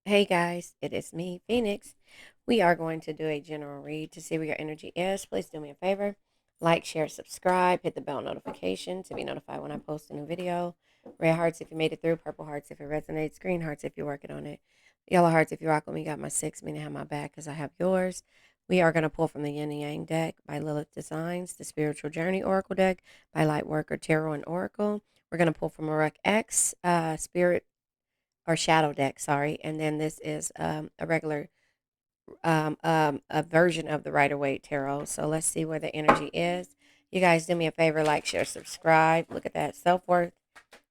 Hey guys, it is me, Phoenix. We are going to do a general read to see where your energy is. Please do me a favor. Like, share, subscribe, hit the bell notification to be notified when I post a new video. Red hearts if you made it through, purple hearts if it resonates, green hearts if you're working on it, yellow hearts if you rock with me. Got my six, meaning have my back because I have yours. We are going to pull from the Yin and Yang deck by Lilith Designs, the Spiritual Journey Oracle deck by Lightworker Tarot and Oracle. We're going to pull from Arak X, Spirit or shadow deck, sorry. And then this is a regular a version of the Rider Waite tarot. So let's see where the energy is. You guys do me a favor, like, share, subscribe. Look at that. Self-worth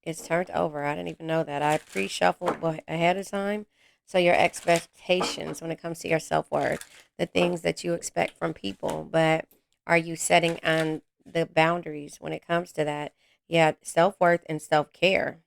is turned over. I didn't even know that. I pre-shuffled ahead of time. So your expectations when it comes to your self-worth, the things that you expect from people, but are you setting on the boundaries when it comes to that? Yeah, self-worth and self-care.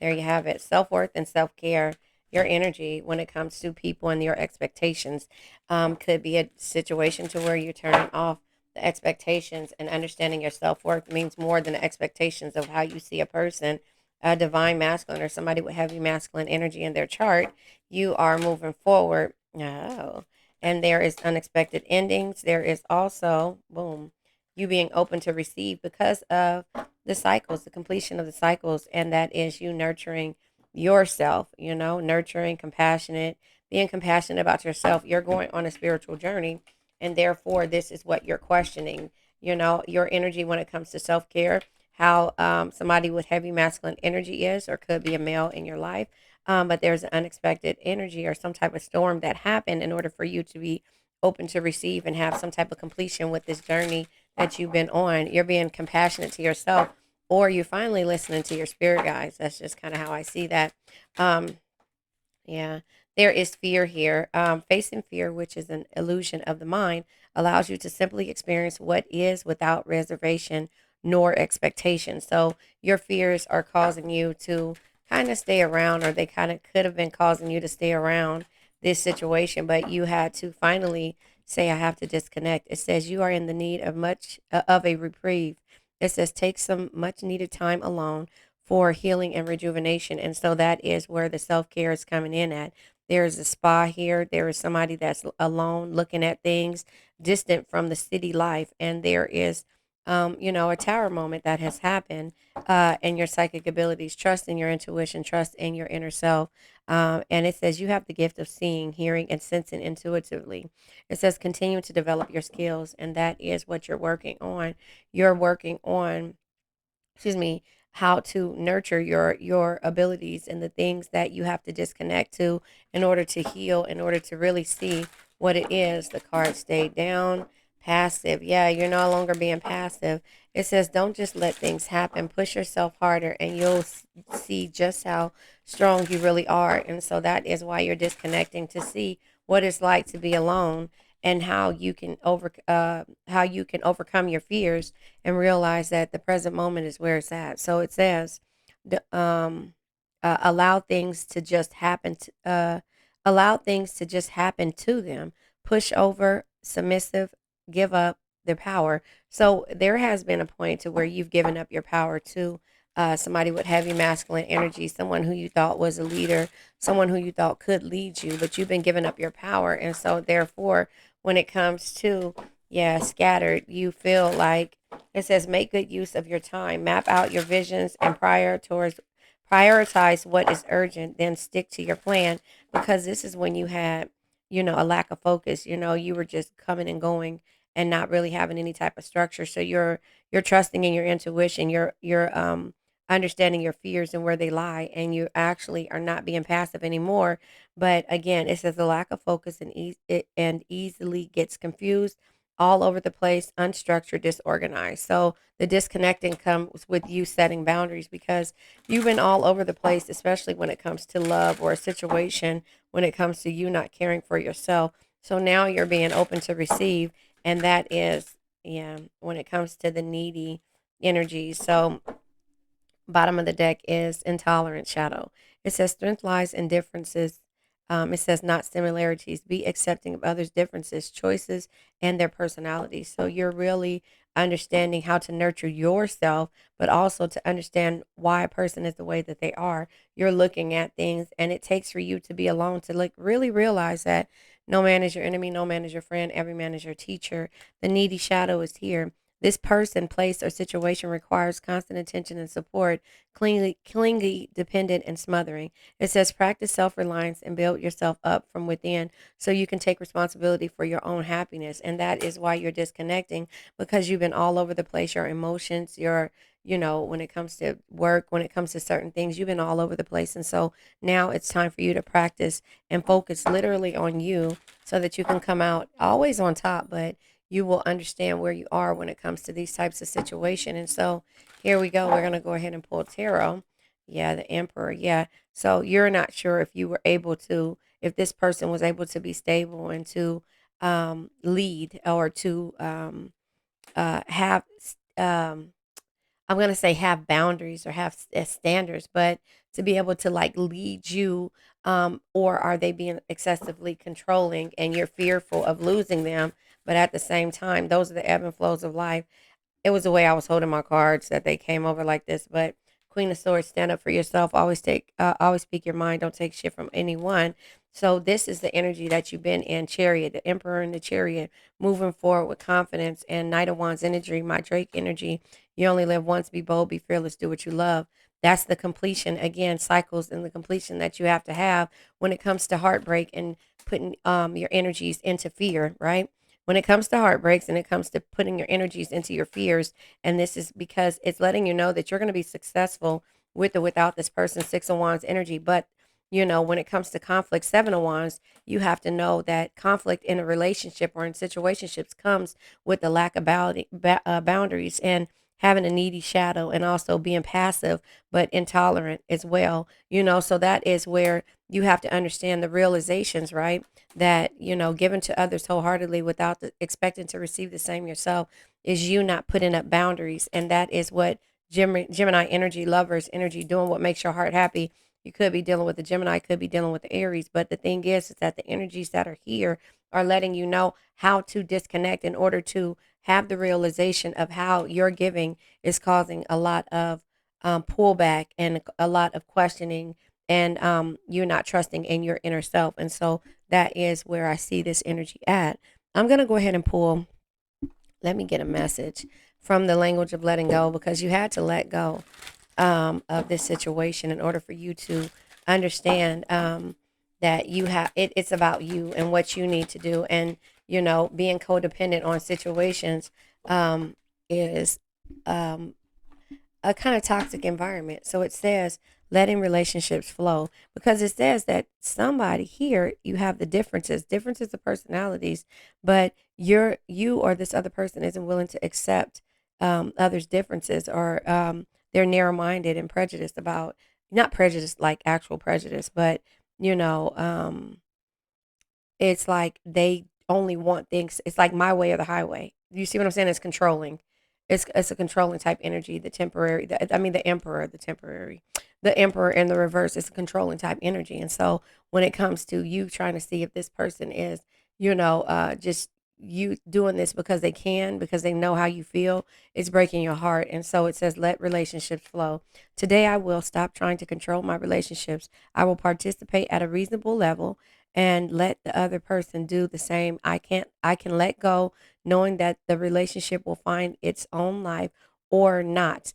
There you have it. Self worth and self care. Your energy when it comes to people and your expectations could be a situation to where you're turning off the expectations and understanding your self worth means more than the expectations of how you see a person, a divine masculine or somebody with heavy masculine energy in their chart. You are moving forward. Oh, and there is unexpected endings. There is also, boom, you being open to receive because of the cycles, the completion of the cycles, and that is you nurturing yourself, nurturing, compassionate, being compassionate about yourself. You're going on a spiritual journey, and therefore, this is what you're questioning, your energy when it comes to self care, how somebody with heavy masculine energy is, or could be a male in your life. But there's an unexpected energy or some type of storm that happened in order for you to be open to receive and have some type of completion with this journey that you've been on. You're being compassionate to yourself, or you're finally listening to your spirit guides. That's just kind of how I see that. Um, yeah, there is fear here. Facing fear, which is an illusion of the mind, allows you to simply experience what is without reservation nor expectation. So your fears are causing you to kind of stay around, or they kind of could have been causing you to stay around this situation, but you had to finally say, I have to disconnect. It says you are in the need of much of a reprieve. It says take some much needed time alone for healing and rejuvenation. And so that is where the self care is coming in at. There is a spa here. There is somebody that's alone looking at things distant from the city life. And there is, a tower moment that has happened and your psychic abilities. Trust in your intuition, trust in your inner self. And it says you have the gift of seeing, hearing, and sensing intuitively. It says continue to develop your skills. And that is what you're working on. You're working on, excuse me, how to nurture your abilities and the things that you have to disconnect to in order to heal, in order to really see what it is. The card stayed down. Passive, yeah, you're no longer being passive. It says don't just let things happen, push yourself harder, and you'll see just how strong you really are. And so that is why you're disconnecting, to see what it's like to be alone, and how you can overcome your fears and realize that the present moment is where it's at. So it says, allow things to just happen. Allow things to just happen to them. Push over, submissive, give up their power. So there has been a point to where you've given up your power to somebody with heavy masculine energy, someone who you thought was a leader, someone who you thought could lead you, but you've been giving up your power. And so therefore, when it comes to, yeah, scattered, you feel like it says make good use of your time, map out your visions, and prioritize what is urgent, then stick to your plan, because this is when you had, a lack of focus. You were just coming and going and not really having any type of structure. So you're trusting in your intuition, you're understanding your fears and where they lie, and you actually are not being passive anymore. But again, it says the lack of focus and easily gets confused, all over the place, unstructured, disorganized. So the disconnecting comes with you setting boundaries, because you've been all over the place, especially when it comes to love or a situation, when it comes to you not caring for yourself. So now you're being open to receive, and that is, yeah, when it comes to the needy energy. So bottom of the deck is intolerant shadow. It says strength lies in differences. It says not similarities. Be accepting of others' differences, choices, and their personalities. So you're really understanding how to nurture yourself, but also to understand why a person is the way that they are. You're looking at things, and it takes for you to be alone to like really realize that no man is your enemy, no man is your friend, every man is your teacher. The needy shadow is here. This person, place, or situation requires constant attention and support, clingy, dependent, and smothering. It says practice self reliance and build yourself up from within so you can take responsibility for your own happiness. And that is why you're disconnecting, because you've been all over the place. Your emotions, when it comes to work, when it comes to certain things, you've been all over the place. And so now it's time for you to practice and focus literally on you so that you can come out always on top, but you will understand where you are when it comes to these types of situation. And so here we go. We're going to go ahead and pull tarot. Yeah, the Emperor. Yeah. So you're not sure if you were able to, if this person was able to be stable and to lead, or to have, um, I'm going to say have boundaries, or have standards, but to be able to like lead you, or are they being excessively controlling and you're fearful of losing them? But at the same time, those are the ebb and flows of life. It was the way I was holding my cards that they came over like this. But Queen of Swords, stand up for yourself. Always speak your mind. Don't take shit from anyone. So this is the energy that you've been in. Chariot, the Emperor and the Chariot, moving forward with confidence. And Knight of Wands energy, my Drake energy. You only live once. Be bold. Be fearless. Do what you love. That's the completion. Again, cycles and the completion that you have to have when it comes to heartbreak and putting your energies into fear, right? When it comes to heartbreaks and it comes to putting your energies into your fears. And this is because it's letting you know that you're going to be successful with or without this person. Six of Wands energy. But, when it comes to conflict, Seven of Wands, you have to know that conflict in a relationship or in situationships comes with the lack of boundaries, and having a needy shadow, and also being passive but intolerant as well. So that is where you have to understand the realizations, right? That given to others wholeheartedly without expecting to receive the same yourself is you not putting up boundaries. And that is what Gemini energy, lovers energy, doing what makes your heart happy. You could be dealing with the Gemini, could be dealing with the Aries, but the thing is that the energies that are here are letting you know how to disconnect in order to have the realization of how your giving is causing a lot of pullback and a lot of questioning, and you're not trusting in your inner self. And so that is where I see this energy at. I'm going to go ahead and pull, let me get a message from the language of letting go, because you had to let go of this situation in order for you to understand that it's about you and what you need to do. And, being codependent on situations is a kind of toxic environment. So it says letting relationships flow, because it says that somebody here, you have the differences of personalities, but you or this other person isn't willing to accept others' differences, or they're narrow minded and prejudiced about, not prejudice like actual prejudice, but you know, um, it's like they only want things. It's like my way or the highway. You see what I'm saying? It's controlling. It's a controlling type energy. The temporary. The emperor. The temporary. The emperor in the reverse is a controlling type energy. And so when it comes to you trying to see if this person is, just you doing this because they can, because they know how you feel, it's breaking your heart. And so it says, let relationships flow. Today, I will stop trying to control my relationships. I will participate at a reasonable level and let the other person do the same. I can let go knowing that the relationship will find its own life or not,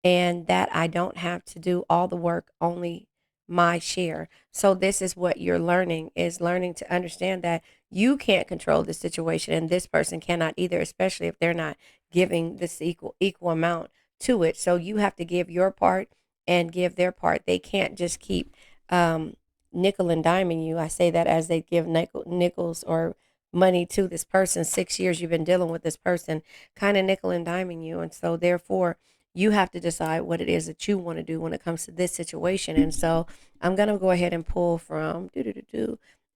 and that I don't have to do all the work, only my share. So this is what you're learning, is learning to understand that you can't control the situation and this person cannot either, especially if they're not giving this equal amount to it. So you have to give your part and give their part. They can't just keep um nickel and diming you. I say that as they give nickels or money to this person. 6 years you've been dealing with this person, kind of nickel and diming you. And so therefore you have to decide what it is that you want to do when it comes to this situation. And so I'm going to go ahead and pull from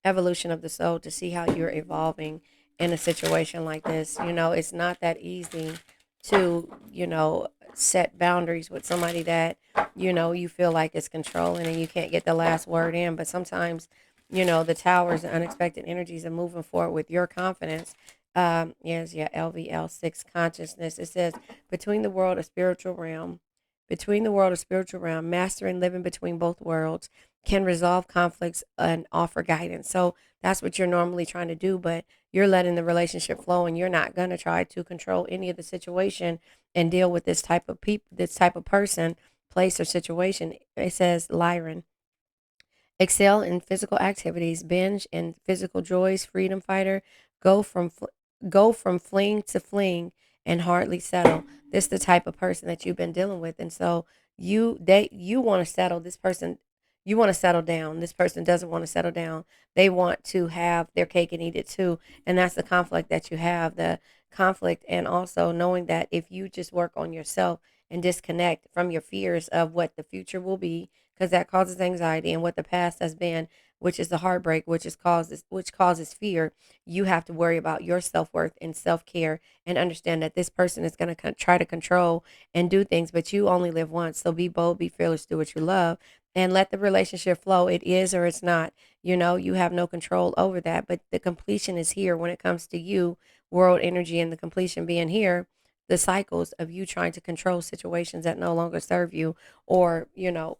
Evolution of the Soul to see how you're evolving in a situation like this. It's not that easy to, set boundaries with somebody that, you feel like is controlling and you can't get the last word in. But sometimes, the towers and unexpected energies are moving forward with your confidence. Yes, yeah, LVL6 consciousness. It says between the world of spiritual realm, between the world of spiritual realm, mastering living between both worlds can resolve conflicts and offer guidance. So that's what you're normally trying to do, but you're letting the relationship flow, and you're not going to try to control any of the situation and deal with this type of people, this type of person, place, or situation. It says Lyran. Excel in physical activities, binge in physical joys, freedom fighter, go from go from fling to fling and hardly settle. This is the type of person that you've been dealing with. And so you want to settle. This person, you want to settle down. This person doesn't want to settle down. They want to have their cake and eat it too. And that's the conflict that you have, the conflict, and also knowing that if you just work on yourself and disconnect from your fears of what the future will be, because that causes anxiety, and what the past has been, which is the heartbreak, which causes fear. You have to worry about your self-worth and self-care, and understand that this person is going to try to control and do things, but you only live once. So be bold, be fearless, do what you love, and let the relationship flow. It is or it's not. You have no control over that, but the completion is here when it comes to you, world energy, and the completion being here. The cycles of you trying to control situations that no longer serve you, or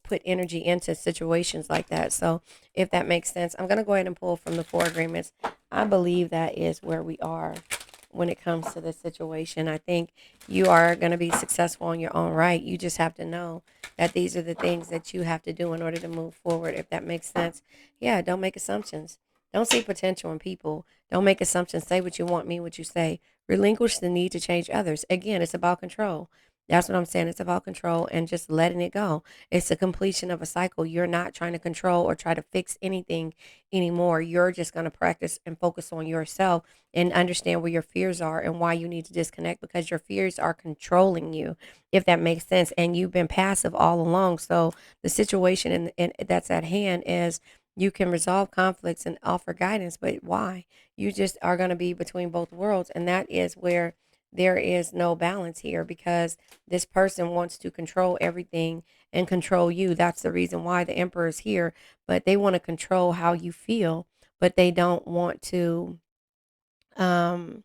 put energy into situations like that. So if that makes sense, I'm going to go ahead and pull from the four agreements. I believe that is where we are when it comes to this situation. I think you are going to be successful in your own right. You just have to know that these are the things that you have to do in order to move forward, if that makes sense. Yeah, don't make assumptions. Don't see potential in people. Don't make assumptions. Say what you want, mean what you say. Relinquish the need to change others. Again, it's about control. That's what I'm saying. It's about control and just letting it go. It's a completion of a cycle. You're not trying to control or try to fix anything anymore. You're just going to practice and focus on yourself and understand where your fears are and why you need to disconnect, because your fears are controlling you, if that makes sense. And you've been passive all along. So the situation and that's at hand is you can resolve conflicts and offer guidance, but why? You just are going to be between both worlds. And that is where there is no balance here, because this person wants to control everything and control you. That's the reason why the emperor is here. But they want to control how you feel, but they don't want to um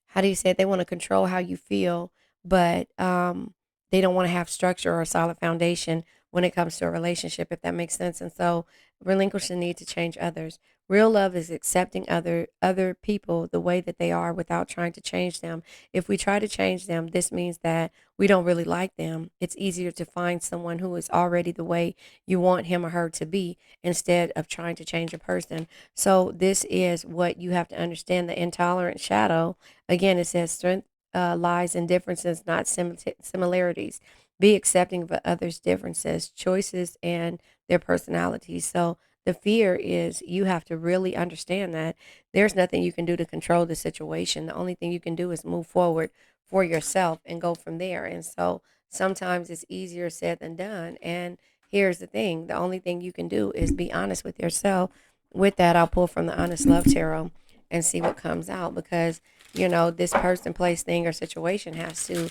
how do you say it? They want to control how you feel, but they don't want to have structure or a solid foundation when it comes to a relationship, if that makes sense. And so relinquish the need to change others. Real love is accepting other people the way that they are without trying to change them. If we try to change them, this means that we don't really like them. It's easier to find someone who is already the way you want him or her to be, instead of trying to change a person. So this is what you have to understand: the intolerant shadow. Again, it says strength lies in differences, not similarities. Be accepting of others' differences, choices, and their personalities. So the fear is you have to really understand that there's nothing you can do to control the situation. The only thing you can do is move forward for yourself and go from there. And so sometimes it's easier said than done. And here's the thing: the only thing you can do is be honest with yourself. With that, I'll pull from the Honest Love Tarot and see what comes out, because this person, place, thing, or situation has to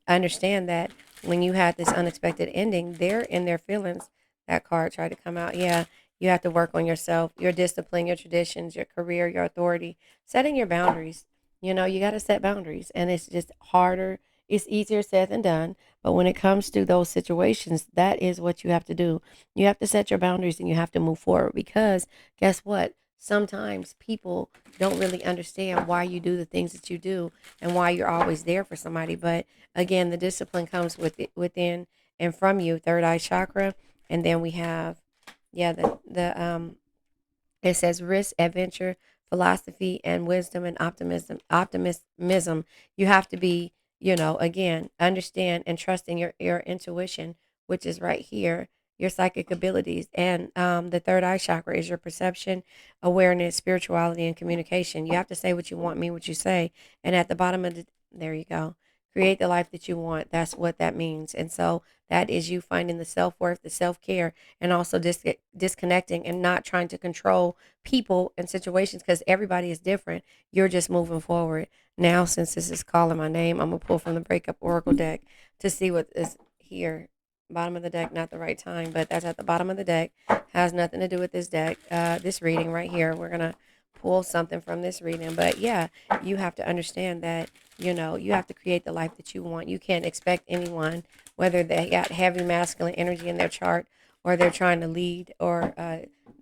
understand that when you had this unexpected ending, they're in their feelings. That card tried to come out. Yeah, you have to work on yourself, your discipline, your traditions, your career, your authority, setting your boundaries. You got to set boundaries, and it's just harder. It's easier said than done. But when it comes to those situations, that is what you have to do. You have to set your boundaries, and you have to move forward, because guess what? Sometimes people don't really understand why you do the things that you do and why you're always there for somebody. But again, the discipline comes within and from you, third eye chakra. And then we have, yeah, the it says risk, adventure, philosophy, and wisdom and optimism. You have to be, again, understand and trust in your intuition, which is right here, your psychic abilities. And the third eye chakra is your perception, awareness, spirituality, and communication. You have to say what you want, mean what you say. And at the bottom of there you go. Create the life that you want. That's what that means. And so that is you finding the self worth, the self care, and also disconnecting and not trying to control people and situations, because everybody is different. You're just moving forward. Now, since this is calling my name, I'm going to pull from the Breakup Oracle deck to see what is here. Bottom of the deck, not the right time, but that's at the bottom of the deck. Has nothing to do with this deck, this reading right here. We're going to pull something from this reading. But yeah, you have to understand that, you have to create the life that you want. You can't expect anyone, whether they got heavy masculine energy in their chart, or they're trying to lead, or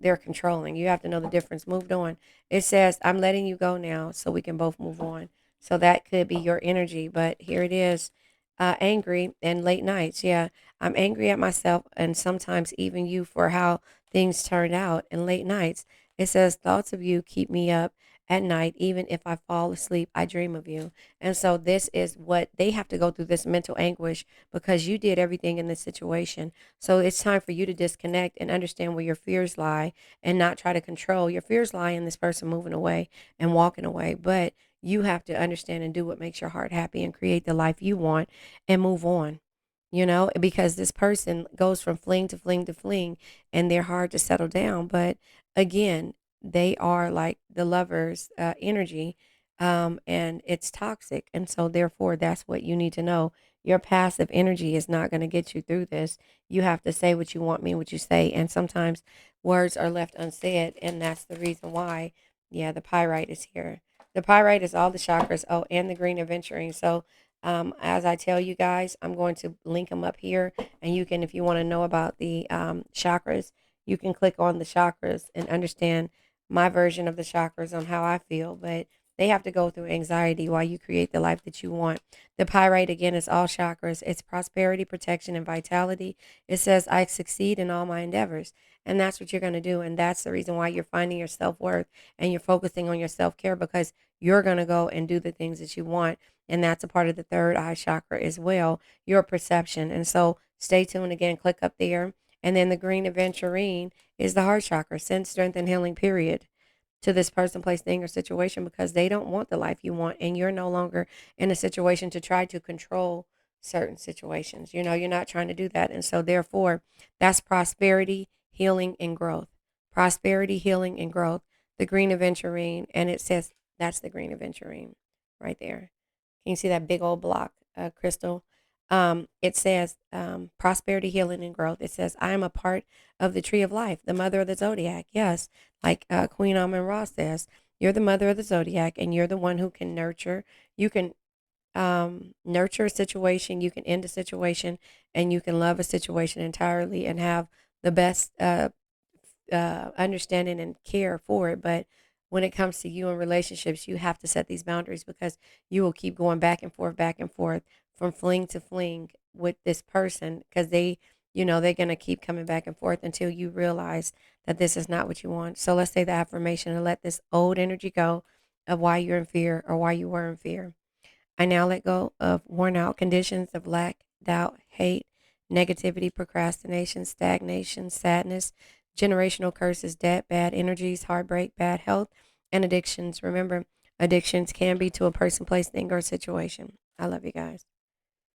they're controlling. You have to know the difference. Moved on. It says, I'm letting you go now so we can both move on. So that could be your energy. But here it is, angry and late nights. Yeah, I'm angry at myself and sometimes even you for how things turned out, and late nights. It says, thoughts of you keep me up at night. Even if I fall asleep, I dream of you. And so this is what they have to go through, this mental anguish, because you did everything in this situation. So it's time for you to disconnect and understand where your fears lie, and not try to control. Your fears lie in this person moving away and walking away. But you have to understand and do what makes your heart happy and create the life you want and move on. Because this person goes from fling to fling to fling, and they're hard to settle down. But again, they are like the lover's energy, and it's toxic. And so, therefore, that's what you need to know. Your passive energy is not going to get you through this. You have to say what you want, mean what you say. And sometimes words are left unsaid. And that's the reason why, yeah, the pyrite is here. The pyrite is all the chakras. Oh, and the green aventurine. So, as I tell you guys, I'm going to link them up here, and you can, if you want to know about the chakras, you can click on the chakras and understand my version of the chakras on how I feel. But they have to go through anxiety while you create the life that you want. The pyrite, again, is all chakras. It's prosperity, protection, and vitality. It says, I succeed in all my endeavors. And that's what you're going to do. And that's the reason why you're finding your self worth and you're focusing on your self care, because you're going to go and do the things that you want. And that's a part of the third eye chakra as well, your perception. And so stay tuned again, click up there. And then the green aventurine is the heart chakra. Send strength and healing, period, to this person, place, thing, or situation, because they don't want the life you want. And you're no longer in a situation to try to control certain situations. You're not trying to do that. And so, therefore, that's prosperity, healing, and growth. Prosperity, healing, and growth. The green aventurine. And it says that's the green aventurine right there. Can you see that big old block, crystal? It says prosperity, healing, and growth. It says, I am a part of the tree of life, the mother of the zodiac. Yes, like Queen Amun Ra says, you're the mother of the zodiac, and you're the one who can nurture. You can nurture a situation, you can end a situation, and you can love a situation entirely and have the best understanding and care for it. But when it comes to you and relationships, you have to set these boundaries, because you will keep going back and forth from fling to fling with this person, because they're going to keep coming back and forth until you realize that this is not what you want. So let's say the affirmation and let this old energy go of why you're in fear or why you were in fear. I now let go of worn out conditions of lack, doubt, hate, negativity, procrastination, stagnation, sadness, generational curses, debt, bad energies, heartbreak, bad health, and addictions. Remember, addictions can be to a person, place, thing, or situation. I love you guys.